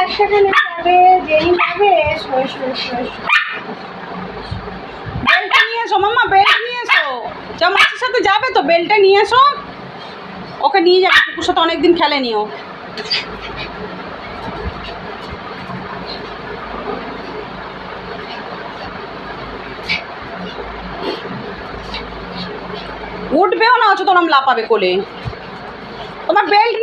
এক সেকেন্ডে যাবে, যেই যাবে এসো এসো এসো এসো। বেলটা নিয়ে এসো মাম্মা, বেল্ট নিয়ে এসো। যা মাসির সাথে যাবে তো বেলটা নিয়ে এসো, ওকে নিয়ে যাবে, কুকুর সাথে অনেকদিন খেলেনিও। উঠবেও না, অচেতন লাফাবে কোলে। তোমার বেল্ট